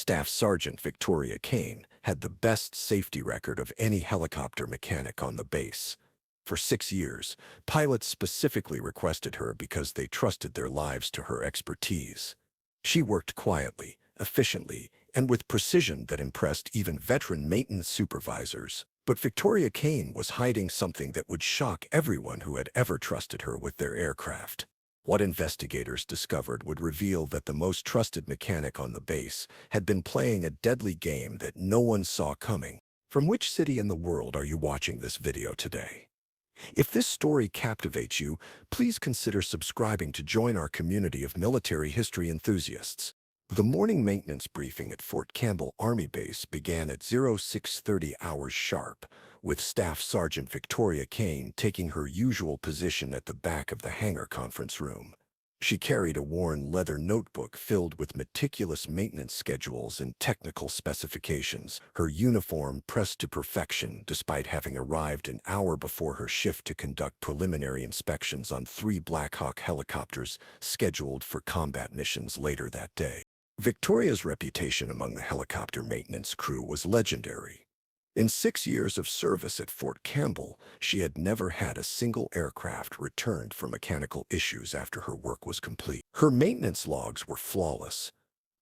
Staff Sergeant Victoria Kane had the best safety record of any helicopter mechanic on the base. For 6 years, pilots specifically requested her because they trusted their lives to her expertise. She worked quietly, efficiently, and with precision that impressed even veteran maintenance supervisors. But Victoria Kane was hiding something that would shock everyone who had ever trusted her with their aircraft. What investigators discovered would reveal that the most trusted mechanic on the base had been playing a deadly game that no one saw coming. From which city in the world are you watching this video today? If this story captivates you, please consider subscribing to join our community of military history enthusiasts. The morning maintenance briefing at Fort Campbell Army Base began at 0630 hours sharp, with Staff Sergeant Victoria Kane taking her usual position at the back of the hangar conference room. She carried a worn leather notebook filled with meticulous maintenance schedules and technical specifications, her uniform pressed to perfection despite having arrived an hour before her shift to conduct preliminary inspections on 3 Black Hawk helicopters scheduled for combat missions later that day. Victoria's reputation among the helicopter maintenance crew was legendary. In 6 years of service at Fort Campbell, she had never had a single aircraft returned for mechanical issues after her work was complete. Her maintenance logs were flawless.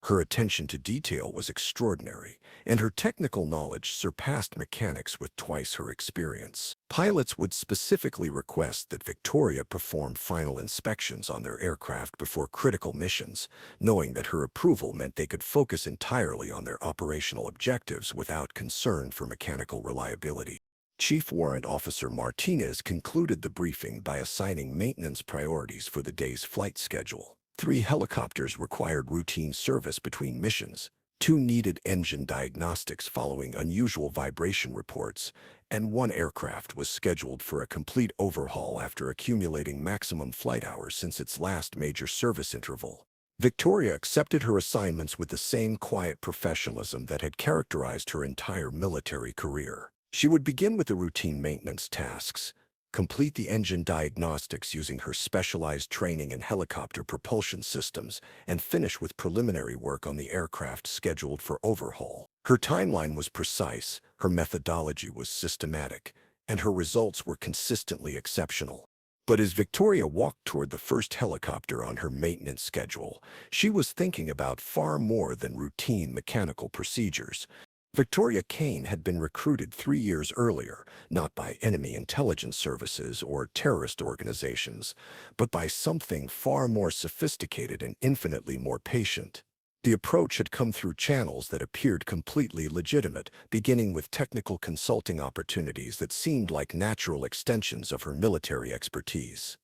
Her attention to detail was extraordinary, and her technical knowledge surpassed mechanics with twice her experience. Pilots would specifically request that Victoria perform final inspections on their aircraft before critical missions, knowing that her approval meant they could focus entirely on their operational objectives without concern for mechanical reliability. Chief Warrant Officer Martinez concluded the briefing by assigning maintenance priorities for the day's flight schedule. 3 helicopters required routine service between missions, 2 needed engine diagnostics following unusual vibration reports, and 1 aircraft was scheduled for a complete overhaul after accumulating maximum flight hours since its last major service interval. Victoria accepted her assignments with the same quiet professionalism that had characterized her entire military career. She would begin with the routine maintenance tasks, complete the engine diagnostics using her specialized training in helicopter propulsion systems, and finish with preliminary work on the aircraft scheduled for overhaul. Her timeline was precise, her methodology was systematic, and her results were consistently exceptional. But as Victoria walked toward the first helicopter on her maintenance schedule, she was thinking about far more than routine mechanical procedures. Victoria Kane had been recruited 3 years earlier, not by enemy intelligence services or terrorist organizations, but by something far more sophisticated and infinitely more patient. The approach had come through channels that appeared completely legitimate, beginning with technical consulting opportunities that seemed like natural extensions of her military expertise.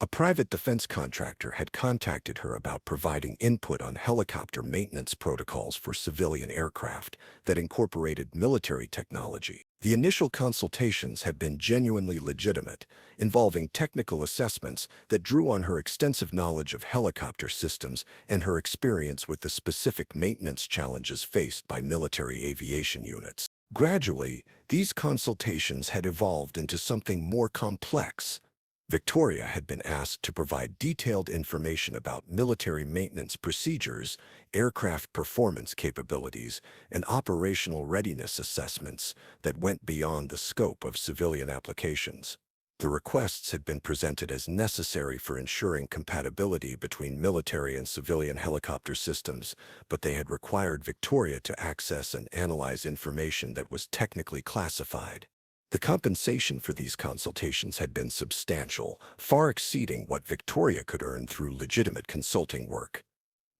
A private defense contractor had contacted her about providing input on helicopter maintenance protocols for civilian aircraft that incorporated military technology. The initial consultations had been genuinely legitimate, involving technical assessments that drew on her extensive knowledge of helicopter systems and her experience with the specific maintenance challenges faced by military aviation units. Gradually, these consultations had evolved into something more complex. Victoria had been asked to provide detailed information about military maintenance procedures, aircraft performance capabilities, and operational readiness assessments that went beyond the scope of civilian applications. The requests had been presented as necessary for ensuring compatibility between military and civilian helicopter systems, but they had required Victoria to access and analyze information that was technically classified. The compensation for these consultations had been substantial, far exceeding what Victoria could earn through legitimate consulting work.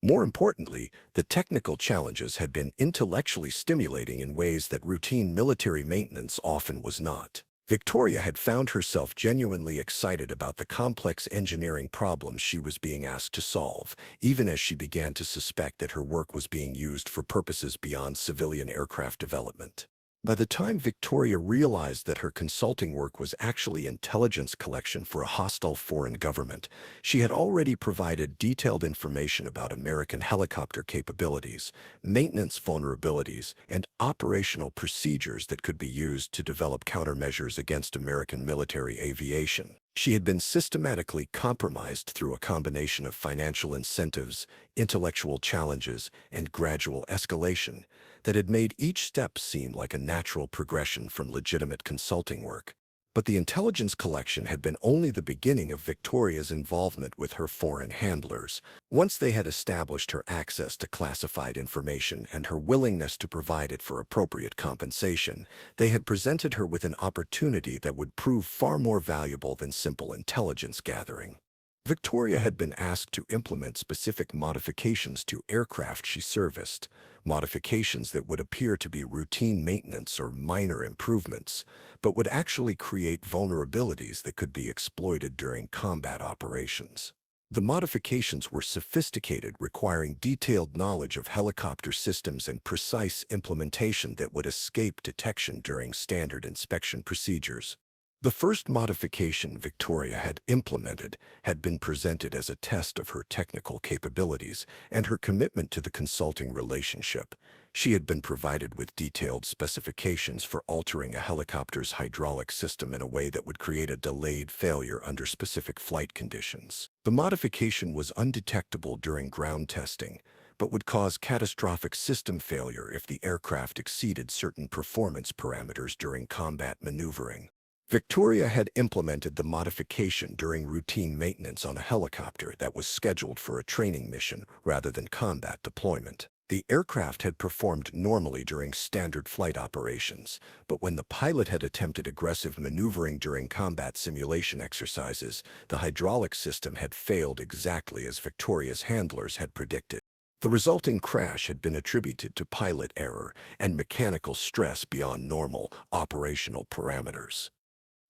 More importantly, the technical challenges had been intellectually stimulating in ways that routine military maintenance often was not. Victoria had found herself genuinely excited about the complex engineering problems she was being asked to solve, even as she began to suspect that her work was being used for purposes beyond civilian aircraft development. By the time Victoria realized that her consulting work was actually intelligence collection for a hostile foreign government, she had already provided detailed information about American helicopter capabilities, maintenance vulnerabilities, and operational procedures that could be used to develop countermeasures against American military aviation. She had been systematically compromised through a combination of financial incentives, intellectual challenges, and gradual escalation that had made each step seem like a natural progression from legitimate consulting work. But the intelligence collection had been only the beginning of Victoria's involvement with her foreign handlers. Once they had established her access to classified information and her willingness to provide it for appropriate compensation, they had presented her with an opportunity that would prove far more valuable than simple intelligence gathering. Victoria had been asked to implement specific modifications to aircraft she serviced, modifications that would appear to be routine maintenance or minor improvements, but would actually create vulnerabilities that could be exploited during combat operations. The modifications were sophisticated, requiring detailed knowledge of helicopter systems and precise implementation that would escape detection during standard inspection procedures. The first modification Victoria had implemented had been presented as a test of her technical capabilities and her commitment to the consulting relationship. She had been provided with detailed specifications for altering a helicopter's hydraulic system in a way that would create a delayed failure under specific flight conditions. The modification was undetectable during ground testing, but would cause catastrophic system failure if the aircraft exceeded certain performance parameters during combat maneuvering. Victoria had implemented the modification during routine maintenance on a helicopter that was scheduled for a training mission rather than combat deployment. The aircraft had performed normally during standard flight operations, but when the pilot had attempted aggressive maneuvering during combat simulation exercises, the hydraulic system had failed exactly as Victoria's handlers had predicted. The resulting crash had been attributed to pilot error and mechanical stress beyond normal operational parameters.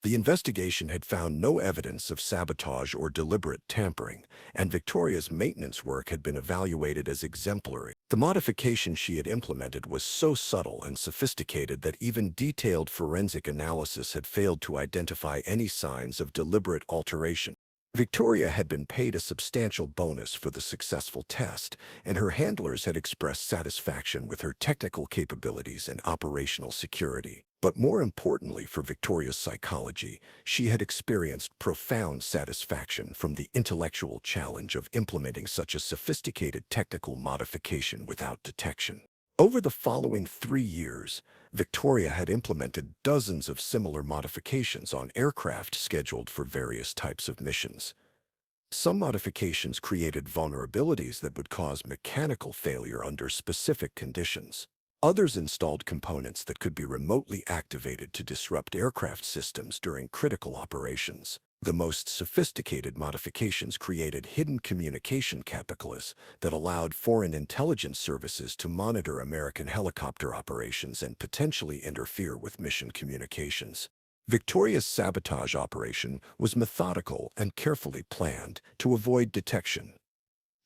The investigation had found no evidence of sabotage or deliberate tampering, and Victoria's maintenance work had been evaluated as exemplary. The modification she had implemented was so subtle and sophisticated that even detailed forensic analysis had failed to identify any signs of deliberate alteration. Victoria had been paid a substantial bonus for the successful test, and her handlers had expressed satisfaction with her technical capabilities and operational security. But more importantly for Victoria's psychology, she had experienced profound satisfaction from the intellectual challenge of implementing such a sophisticated technical modification without detection. Over the following 3 years, Victoria had implemented dozens of similar modifications on aircraft scheduled for various types of missions. Some modifications created vulnerabilities that would cause mechanical failure under specific conditions. Others installed components that could be remotely activated to disrupt aircraft systems during critical operations. The most sophisticated modifications created hidden communication capabilities that allowed foreign intelligence services to monitor American helicopter operations and potentially interfere with mission communications. Victoria's sabotage operation was methodical and carefully planned to avoid detection.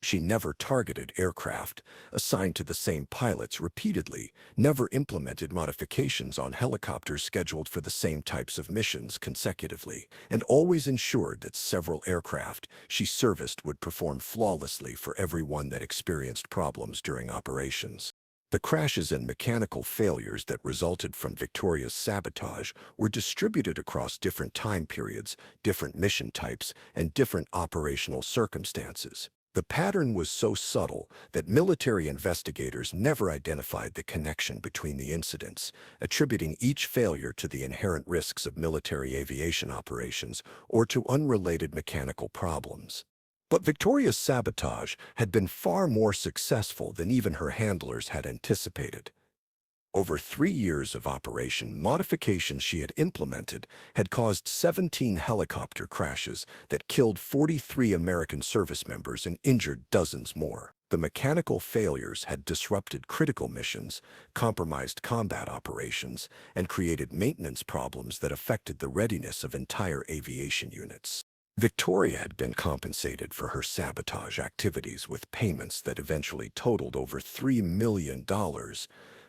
She never targeted aircraft assigned to the same pilots repeatedly, never implemented modifications on helicopters scheduled for the same types of missions consecutively, and always ensured that several aircraft she serviced would perform flawlessly for every one that experienced problems during operations. The crashes and mechanical failures that resulted from Victoria's sabotage were distributed across different time periods, different mission types, and different operational circumstances. The pattern was so subtle that military investigators never identified the connection between the incidents, attributing each failure to the inherent risks of military aviation operations or to unrelated mechanical problems. But Victoria's sabotage had been far more successful than even her handlers had anticipated. Over 3 years of operation, modifications she had implemented had caused 17 helicopter crashes that killed 43 American service members and injured dozens more. The mechanical failures had disrupted critical missions, compromised combat operations, and created maintenance problems that affected the readiness of entire aviation units. Victoria had been compensated for her sabotage activities with payments that eventually totaled over $3 million,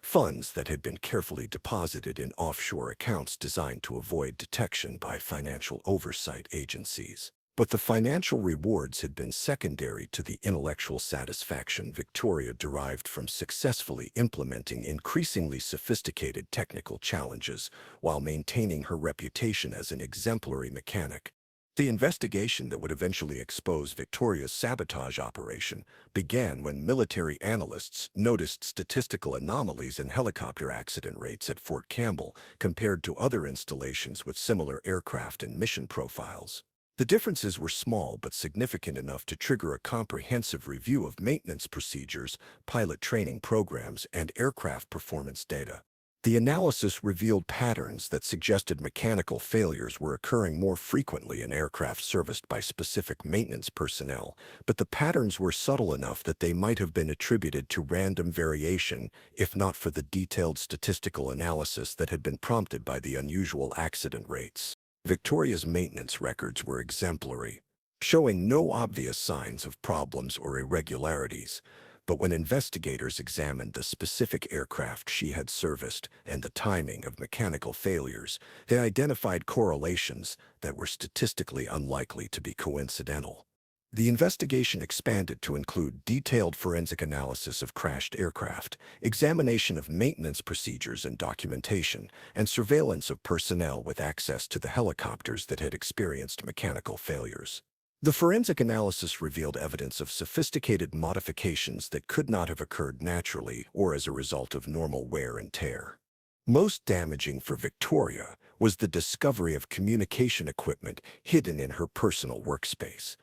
funds that had been carefully deposited in offshore accounts designed to avoid detection by financial oversight agencies. But the financial rewards had been secondary to the intellectual satisfaction Victoria derived from successfully implementing increasingly sophisticated technical challenges while maintaining her reputation as an exemplary mechanic. The investigation that would eventually expose Victoria's sabotage operation began when military analysts noticed statistical anomalies in helicopter accident rates at Fort Campbell compared to other installations with similar aircraft and mission profiles. The differences were small but significant enough to trigger a comprehensive review of maintenance procedures, pilot training programs, and aircraft performance data. The analysis revealed patterns that suggested mechanical failures were occurring more frequently in aircraft serviced by specific maintenance personnel, but the patterns were subtle enough that they might have been attributed to random variation, if not for the detailed statistical analysis that had been prompted by the unusual accident rates. Victoria's maintenance records were exemplary, showing no obvious signs of problems or irregularities. But when investigators examined the specific aircraft she had serviced and the timing of mechanical failures, they identified correlations that were statistically unlikely to be coincidental. The investigation expanded to include detailed forensic analysis of crashed aircraft, examination of maintenance procedures and documentation, and surveillance of personnel with access to the helicopters that had experienced mechanical failures. The forensic analysis revealed evidence of sophisticated modifications that could not have occurred naturally or as a result of normal wear and tear. Most damaging for Victoria was the discovery of communication equipment hidden in her personal workspace.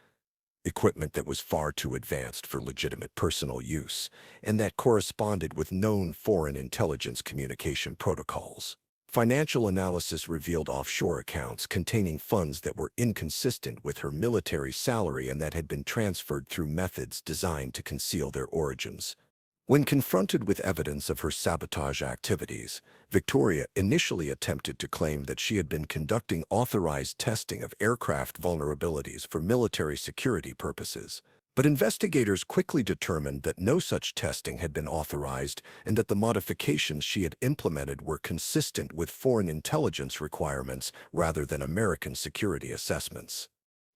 Equipment that was far too advanced for legitimate personal use, and that corresponded with known foreign intelligence communication protocols. Financial analysis revealed offshore accounts containing funds that were inconsistent with her military salary and that had been transferred through methods designed to conceal their origins. When confronted with evidence of her sabotage activities, Victoria initially attempted to claim that she had been conducting authorized testing of aircraft vulnerabilities for military security purposes. But investigators quickly determined that no such testing had been authorized and that the modifications she had implemented were consistent with foreign intelligence requirements rather than American security assessments.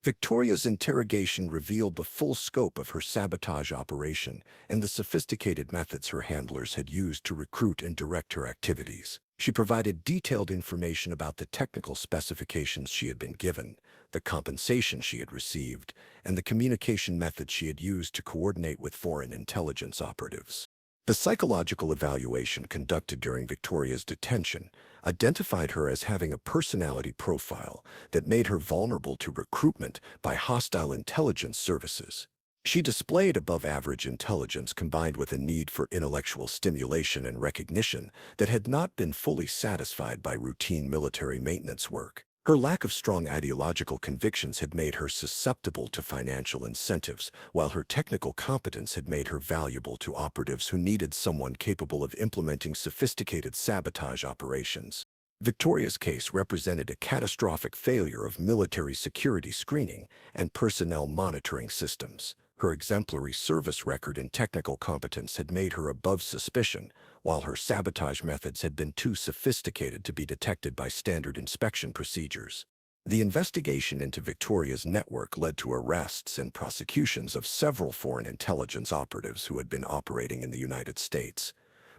Victoria's interrogation revealed the full scope of her sabotage operation and the sophisticated methods her handlers had used to recruit and direct her activities. She provided detailed information about the technical specifications she had been given, the compensation she had received, and the communication methods she had used to coordinate with foreign intelligence operatives. The psychological evaluation conducted during Victoria's detention identified her as having a personality profile that made her vulnerable to recruitment by hostile intelligence services. She displayed above-average intelligence combined with a need for intellectual stimulation and recognition that had not been fully satisfied by routine military maintenance work. Her lack of strong ideological convictions had made her susceptible to financial incentives, while her technical competence had made her valuable to operatives who needed someone capable of implementing sophisticated sabotage operations. Victoria's case represented a catastrophic failure of military security screening and personnel monitoring systems. Her exemplary service record and technical competence had made her above suspicion, while her sabotage methods had been too sophisticated to be detected by standard inspection procedures. The investigation into Victoria's network led to arrests and prosecutions of several foreign intelligence operatives who had been operating in the United States.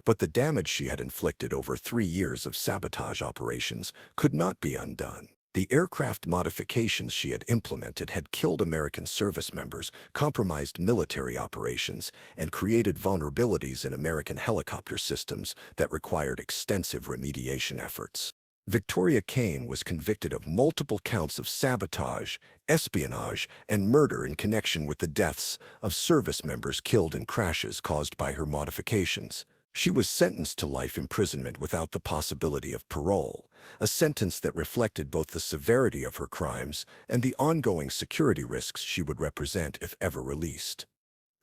But the damage she had inflicted over 3 years of sabotage operations could not be undone. The aircraft modifications she had implemented had killed American service members, compromised military operations, and created vulnerabilities in American helicopter systems that required extensive remediation efforts. Victoria Kane was convicted of multiple counts of sabotage, espionage, and murder in connection with the deaths of service members killed in crashes caused by her modifications. She was sentenced to life imprisonment without the possibility of parole, a sentence that reflected both the severity of her crimes and the ongoing security risks she would represent if ever released.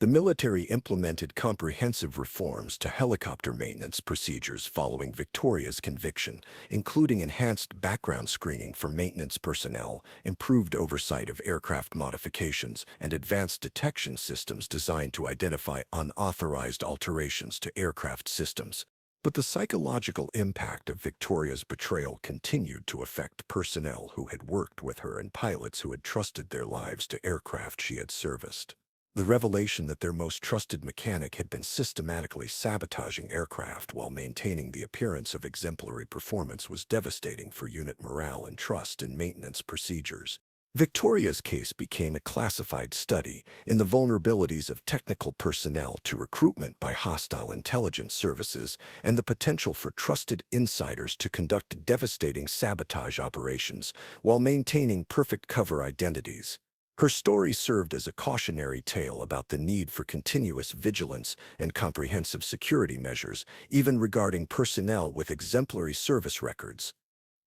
The military implemented comprehensive reforms to helicopter maintenance procedures following Victoria's conviction, including enhanced background screening for maintenance personnel, improved oversight of aircraft modifications, and advanced detection systems designed to identify unauthorized alterations to aircraft systems. But the psychological impact of Victoria's betrayal continued to affect personnel who had worked with her and pilots who had trusted their lives to aircraft she had serviced. The revelation that their most trusted mechanic had been systematically sabotaging aircraft while maintaining the appearance of exemplary performance was devastating for unit morale and trust in maintenance procedures. Victoria's case became a classified study in the vulnerabilities of technical personnel to recruitment by hostile intelligence services and the potential for trusted insiders to conduct devastating sabotage operations while maintaining perfect cover identities. Her story served as a cautionary tale about the need for continuous vigilance and comprehensive security measures, even regarding personnel with exemplary service records.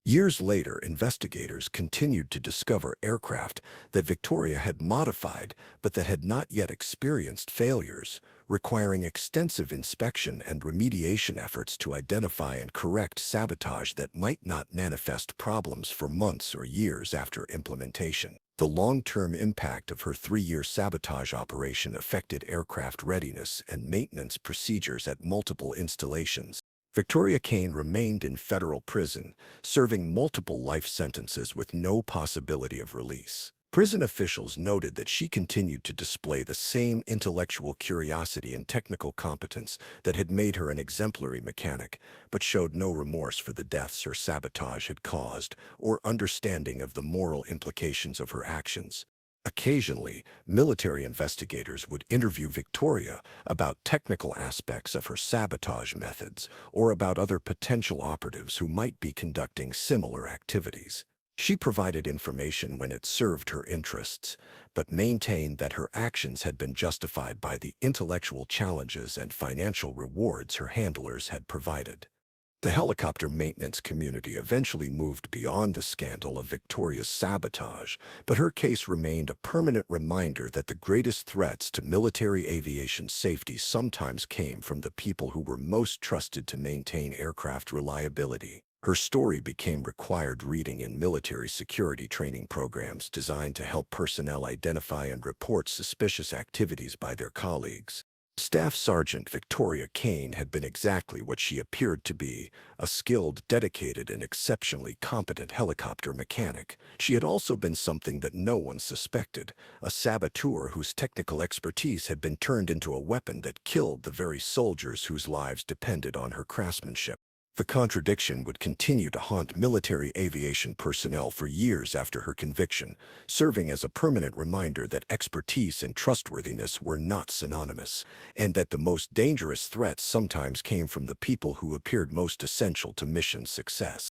Years later, investigators continued to discover aircraft that Victoria had modified but that had not yet experienced failures, requiring extensive inspection and remediation efforts to identify and correct sabotage that might not manifest problems for months or years after implementation. The long-term impact of her 3-year sabotage operation affected aircraft readiness and maintenance procedures at multiple installations. Victoria Kane remained in federal prison, serving multiple life sentences with no possibility of release. Prison officials noted that she continued to display the same intellectual curiosity and technical competence that had made her an exemplary mechanic, but showed no remorse for the deaths her sabotage had caused or understanding of the moral implications of her actions. Occasionally, military investigators would interview Victoria about technical aspects of her sabotage methods or about other potential operatives who might be conducting similar activities. She provided information when it served her interests, but maintained that her actions had been justified by the intellectual challenges and financial rewards her handlers had provided. The helicopter maintenance community eventually moved beyond the scandal of Victoria's sabotage, but her case remained a permanent reminder that the greatest threats to military aviation safety sometimes came from the people who were most trusted to maintain aircraft reliability. Her story became required reading in military security training programs designed to help personnel identify and report suspicious activities by their colleagues. Staff Sergeant Victoria Kane had been exactly what she appeared to be, a skilled, dedicated, and exceptionally competent helicopter mechanic. She had also been something that no one suspected, a saboteur whose technical expertise had been turned into a weapon that killed the very soldiers whose lives depended on her craftsmanship. The contradiction would continue to haunt military aviation personnel for years after her conviction, serving as a permanent reminder that expertise and trustworthiness were not synonymous, and that the most dangerous threats sometimes came from the people who appeared most essential to mission success.